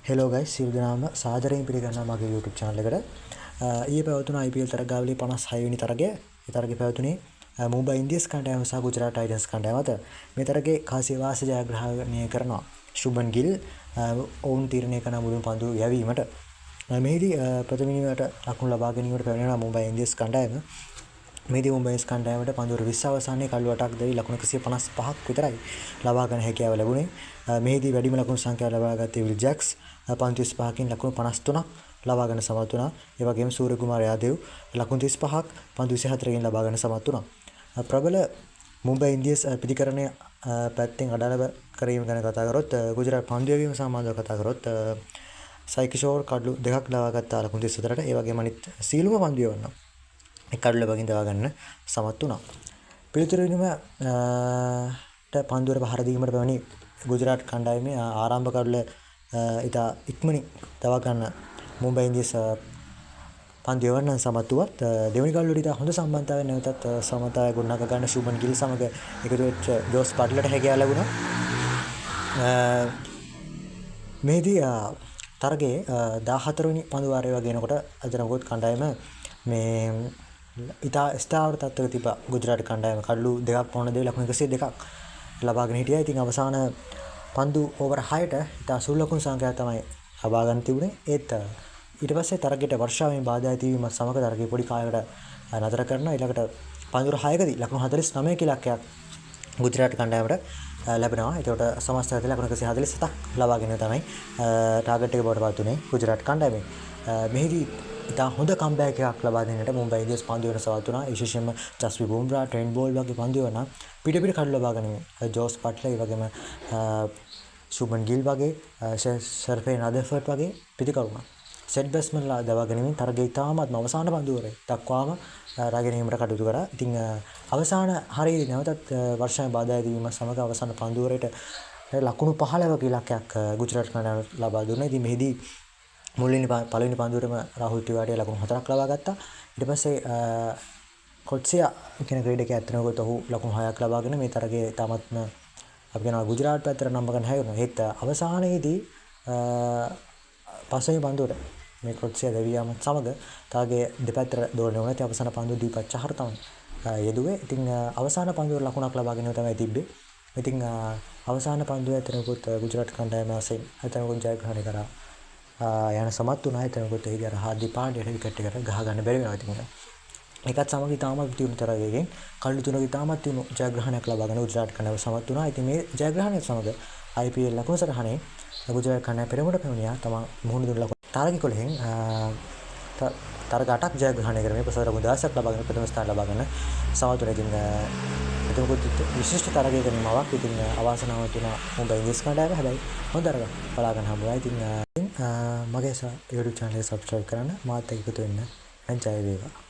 Hello guys සියලු දෙනාම සාදරයෙන් පිළිගන්නවා මගේ YouTube channel එකට. ඊයේ පැවතුන IPL තරගාවලියේ 56 වෙනි තරගය. ඒ තරගය පැවතුනේ මුම්බයි ඉන්දියන්ස් කණ්ඩායම සහ ගුජරාට් ටයිටන්ස් කණ්ඩායම අතර. මේ තරගයේ කාසිය වාස ජයග්‍රහණය කරනවා ශුභන් ගිල් ඔවුන් තීරණය කරන මුලින් පන්දු යැවීමට. මෙහිදී ප්‍රථම ඉනිමට ලකුණු ලබා ගැනීමට පැමිණෙන මුම්බයි ඉන්දියන්ස් කණ්ඩායම මෙහිදී මුම්බයි ඉන්දියන්ස් කණ්ඩායමට පන්දුවර 20 අවසානයේ කළු 8ක් දෙවි ලකුණු 155ක් විතරයි ලබා ගන්න හැකියාව ලැබුණේ. මෙහිදී වැඩිම ලකුණු සංඛ්‍යාව ලබා ගත්තේ විල් ජැක්ස් 55කින් ලකුණු 53ක් ලබා ගන්න සමත් වුණා. ඒ වගේම සූර්ය කුමාර යාදව් ලකුණු 35ක් පන්දු 24කින් ලබා ගන්න සමත් වුණා. ප්‍රබල මුම්බයි ඉන්දියන්ස් පිටිකරණය පැත්තෙන් අඩාල කිරීම ගැන කතා කරොත් ගුජරාට් පන්දු යැවීම සම්බන්ධව කතා කරොත් සයිකිෂෝර් කඩලු දෙකක් ලබා ගත්තා ලකුණු 34ට. ඒ වගේම අනිත් සීලුම පන්දු යවන්න කඩලු ලබාගෙන දවා ගන්න සමත් වුණා. පිළිතුරු වෙනම පන්දුවර පහර දීමට පැමිණි ගුජරාට් කණ්ඩායමේ ආරම්භ කඩල ඉතා ඉක්මනින් දවා ගන්න මුම්බයි ඉන්දියන්ස් පන්දු යවන්න සමත් වුවත් දෙවෙනි කඩලුවට ඉතා හොඳ සම්බන්ධතාවයක් නැවතත් සමතාවය ගොඩනගා ගන්න ශුභන් ගිල් සමග එකතු වෙච්ච ජෝස් බට්ලර්ට හැකියාව ලැබුණා. මේදී තරගයේ 14 වෙනි පන්දු වාරය වගේ එනකොට අදන මොකද කණ්ඩායම මේ ඉතා ස්ථාවර තත්ත්වයක තිබ්බා. ගුජරාට් කණ්ඩායම කඩලු දෙකක් පවන දෙවි ලකුණු 102ක් ලබාගෙන හිටියා. ඉතින් අවසාන පන්දු ඕවර් 6ට ඉතා සුළු ලකුණු සංඛ්‍යාවක් තමයි ලබා ගන්න තිබුණේ. ඒත් ඊට පස්සේ තරගයට වර්ෂාවෙන් බාධා ඇතිවීමත් සමග තරගය පොඩි කාලයකට නතර කරනවා. ඊළඟට පන්දුර 6කදී ලකුණු 49 ඉලක්කයක් ගුජරාට් කණ්ඩායමට ලැබෙනවා. ඒකට සමස්ත ලකුණු 147ක් ලබාගෙන තමයි ටාගට් එක බවට පත් වුණේ ගුජරාට් කණ්ඩායමේ. මෙහිදී ඉතා හොඳ කම්බෑක් එකක් ලබා දෙන්නට මුම්බයි ඉන්දියන්ස් පන්දු වෙන සමත් වුණා. විශේෂයෙන්ම ජස්ප්‍රීත් බුම්රා ට්‍රෙන්ට් බෝල්ට් වගේ පන්දු වෙනා පිට කඩලු ලබා ගැනීම ජෝස් බට්ලර් ඒ වගේම ශුභන් ගිල් වගේ ෂර්ෆෙන් රදර්ෆර්ඩ් වගේ පිටිකරුණා සෙට් බැට්ස්මන්ලා දවා ගැනීමෙන් තරගය ඉතාමත්ම අවසාන පන්දුවරේ දක්වාම රැගෙනීමට කටයුතු කරා. ඉතින් අවසාන හරියදී නැවතත් වර්ෂාවේ බාධා ඇතිවීම සමග අවසාන පන්දුවරේට ලකුණු 15ක ඉලක්කයක් ගුජරාට් කණ්ඩායමට ලබා දුන්නා. ඉතින් මෙහිදී පළවෙනි පන්දුවේම රාහුල් ත්‍රිපාඨිය ලකුණු 4ක් ලබා ගත්තා. ඊට පස්සේ කොට්සියා කියන ක්‍රීඩකයා අතනකොට ඔහු ලකුණු 6ක් ලබාගෙන මේ තරගයේ ඉතාමත්ම අපි කියනවා ගුජරාට් පැත්තට නම්බ ගන්න හැදුණා. ඒත් අවසානයේදී පස්වෙනි පන්දුවට මේ කොට්සියා දෙවියම සමග තරගයේ දෙපැත්තට දෝලණය වුණා. ඉතින් අවසාන පන්දුව දීපත් චහර තමයි යෙදුවේ. ඉතින් අවසාන පන්දුවේ ලකුණක් ලබාගෙන තමයි තිබ්බේ. ඉතින් අවසාන පන්දුවේ අතනකොට ගුජරාට් කණ්ඩායම වශයෙන් අතනකොට ජයග්‍රහණය කරා යන සමත් වුණා. එතනකොට එහිදී අර හාර්දික් පාණ්ඩියට විකට් එකට ගහ ගන්න බැරි වෙනවා. ඉතින් ඒකත් සමග ඉතාමත් තියුණු තරගයකින් කළු තුනක ඉතාමත් තියුණු ජයග්‍රහණයක් ලබාගෙන ගුජරාට් කණ්ඩායම සමත් වුණා. ඉතින් මේ ජයග්‍රහණයත් සමග IPL ලකුණු සටහනේ ගුජරාට් කණ්ඩායම පෙරමුණට පැමිණියා. තමන් මුහුණ දුන්න ලකුණු තරග 11න් තරග 8ක් ජයග්‍රහණය කරමින් ප්‍රසාර ලකුණු 16ක් ලබාගෙන ප්‍රථම ස්ථාන ලබාගෙන සමත් වුණා. ඉතින් එතකොට විශිෂ්ට තරගයක නිමාවක්. ඉතින් අවාසනාවක් වුණා මුම්බයි ඉන්දියන්ස් කණ්ඩායම. හැබැයි හොඳ තරගයක් බලා ගන්න හම්බුණා. ඉතින් මගේ YouTube channel එක subscribe කරන්න මාත් එක්ක එකතු වෙන්න. ජය වේවා.